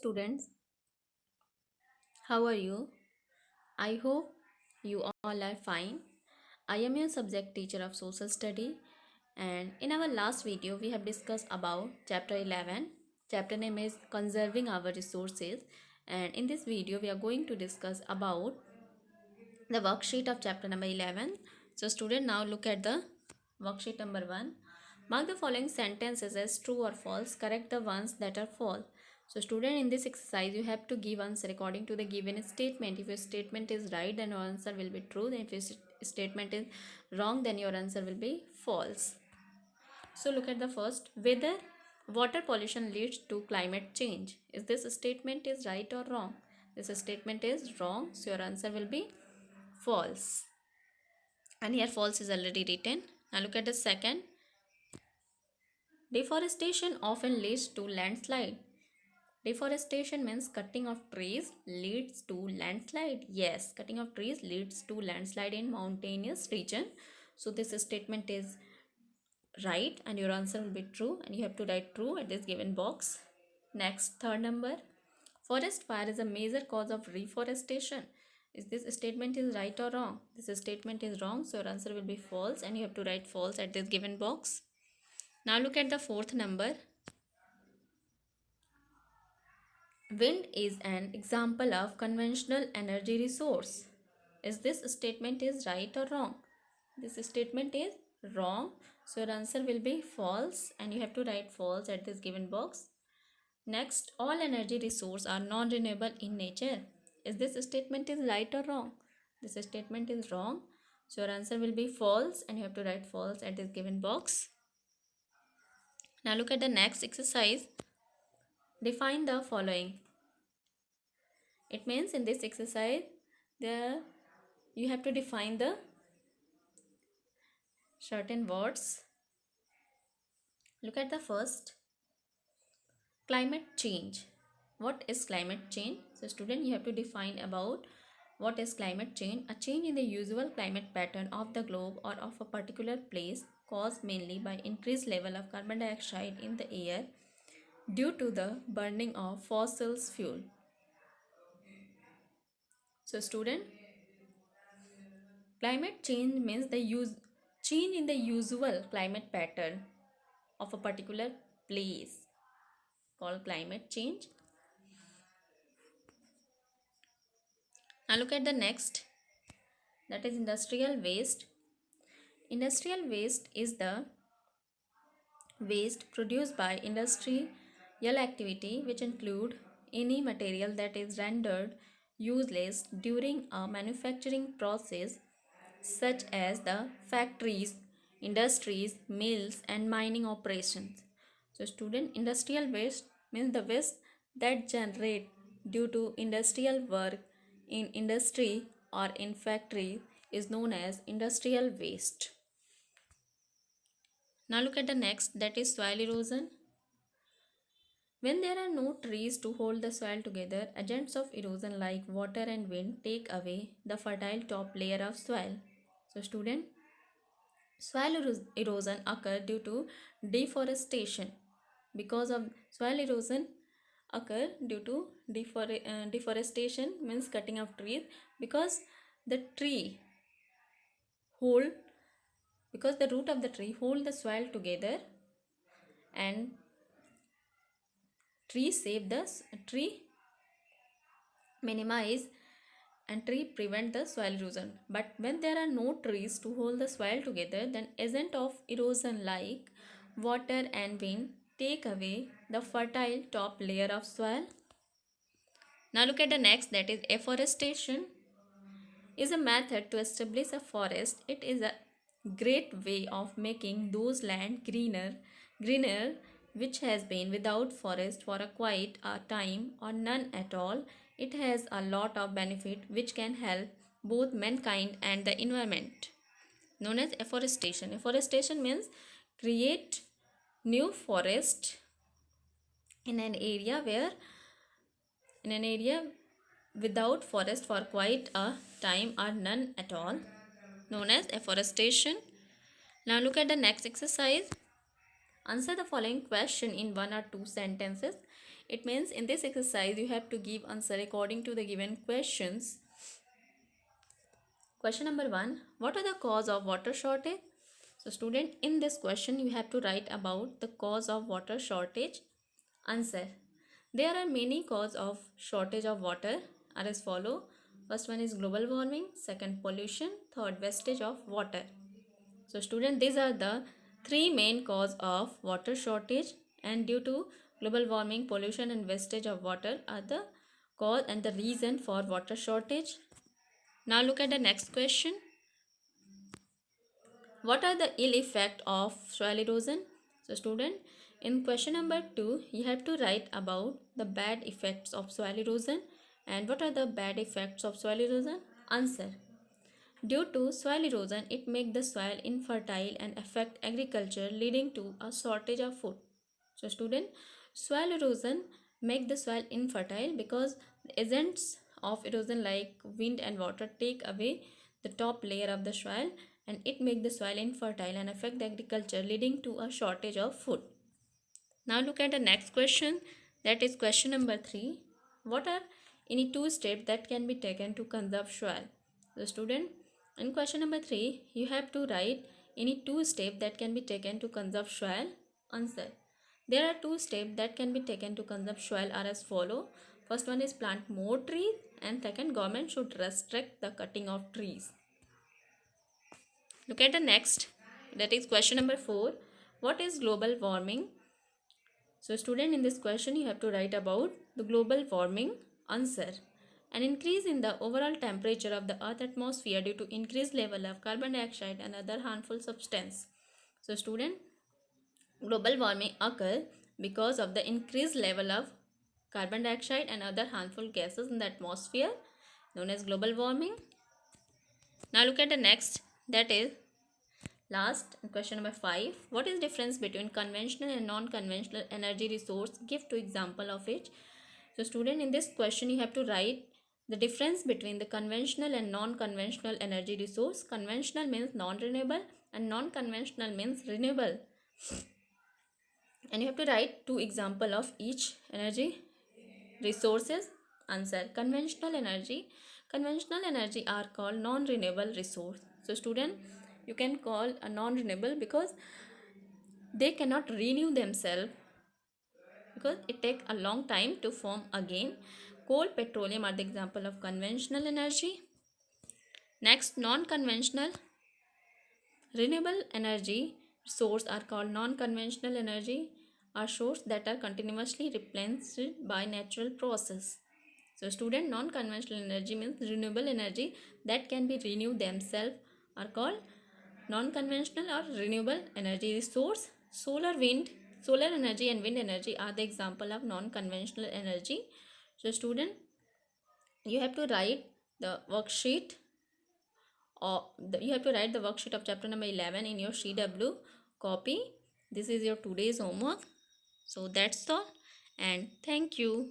students, how are you? I hope you all are fine. I am your subject teacher of social study, and in our last video we have discussed about chapter 11. Chapter name is conserving our resources, and in this video we are going to discuss about the worksheet of chapter number 11. So student, now look at the worksheet number 1. Mark the following sentences as true or false. Correct the ones that are false. So student, in this exercise you have to give answer according to the given statement. If your statement is right, then your answer will be true. Then if your statement is wrong, then your answer will be false. So look at the first. Whether water pollution leads to climate change. Is this statement is right or wrong? This statement is wrong, so your answer will be false. And here false is already written. Now look at the second. Deforestation often leads to landslide. Deforestation means cutting of trees leads to landslide. Yes, cutting of trees leads to landslide in mountainous region. So this statement is right and your answer will be true, and you have to write true at this given box. Next, third number. Forest fire is a major cause of reforestation. Is this statement is right or wrong? This statement is wrong, so your answer will be false, and you have to write false at this given box. Now look at the fourth number. Wind is an example of conventional energy resource. Is this statement is right or wrong? This statement is wrong, so your answer will be false, and you have to write false at this given box. Next, all energy resources are non-renewable in nature. Is this statement is right or wrong? This statement is wrong, so your answer will be false, and you have to write false at this given box. Now look at the next exercise. Define the following. It means in this exercise, you have to define the certain words. Look at the first. Climate change. What is climate change? So student, you have to define about what is climate change. A change in the usual climate pattern of the globe or of a particular place caused mainly by increased level of carbon dioxide in the air due to the burning of fossil fuel. So student, climate change means the change in the usual climate pattern of a particular place called climate change. Now look at the next, that is industrial waste. Industrial waste is the waste produced by industrial activity which include any material that is rendered useless during a manufacturing process such as the factories, industries, mills and mining operations. So student, industrial waste means the waste that generate due to industrial work in industry or in factory is known as industrial waste. Now look at the next, that is soil erosion. When there are no trees to hold the soil together, agents of erosion like water and wind take away the fertile top layer of soil. So student, soil erosion occur due to deforestation. Because of soil erosion occur due to deforestation means cutting of trees, because the tree hold because the root of the tree hold the soil together, and tree minimize and tree prevent the soil erosion. But when there are no trees to hold the soil together, then agent of erosion like water and wind take away the fertile top layer of soil. Now look at the next, that is afforestation is a method to establish a forest. It is a great way of making those land greener which has been without forest for a quite a time or none at all. It has a lot of benefit which can help both mankind and the environment. Known as afforestation. Afforestation means create new forest in an area without forest for quite a time or none at all, known as afforestation. Now look at the next exercise. Answer the following question in one or two sentences. It means in this exercise you have to give answer according to the given questions. Question number 1. What are the cause of water shortage? So student, in this question you have to write about the cause of water shortage. Answer. There are many causes of shortage of water are as follow. First one is global warming, second pollution, third wastage of water. So student, these are the three main cause of water shortage, and due to global warming, pollution and wastage of water are the cause and the reason for water shortage. Now look at the next question. What are the ill effects of soil erosion? So student, in question number 2, you have to write about the bad effects of soil erosion. And what are the bad effects of soil erosion? Answer. Due to soil erosion, it makes the soil infertile and affect agriculture, leading to a shortage of food. So student, soil erosion make the soil infertile because the agents of erosion like wind and water take away the top layer of the soil, and it make the soil infertile and affect the agriculture, leading to a shortage of food. Now look at the next question, that is question number 3. What are any two steps that can be taken to conserve soil? The student, in question number 3, you have to write any two steps that can be taken to conserve soil. Answer. There are two steps that can be taken to conserve soil are as follow. First one is plant more trees, and second, government should restrict the cutting of trees. Look at the next, that is question number 4. What is global warming? So student, in this question you have to write about the global warming. Answer. An increase in the overall temperature of the earth atmosphere due to increased level of carbon dioxide and other harmful substance. So student, global warming occurs because of the increased level of carbon dioxide and other harmful gases in the atmosphere, known as global warming. Now look at the next, that is last question number 5. What is difference between conventional and non-conventional energy resource? Give two example of it. So student, in this question you have to write the difference between the conventional and non-conventional energy resource. Conventional means non-renewable and non-conventional means renewable. And you have to write two example of each energy resources. Answer. Conventional energy are called non-renewable resource. So student, you can call a non-renewable because they cannot renew themselves, because it takes a long time to form again. Coal, petroleum are the example of conventional energy. Next, non-conventional renewable energy source are called non-conventional energy, are sources that are continuously replenished by natural process. So student, non-conventional energy means renewable energy that can be renewed themselves are called non-conventional or renewable energy resource. Solar energy and wind energy are the example of non-conventional energy. So student, you have to write the worksheet, or you have to write the worksheet of chapter number 11 in your CW copy. This is your today's homework. So that's all, and thank you.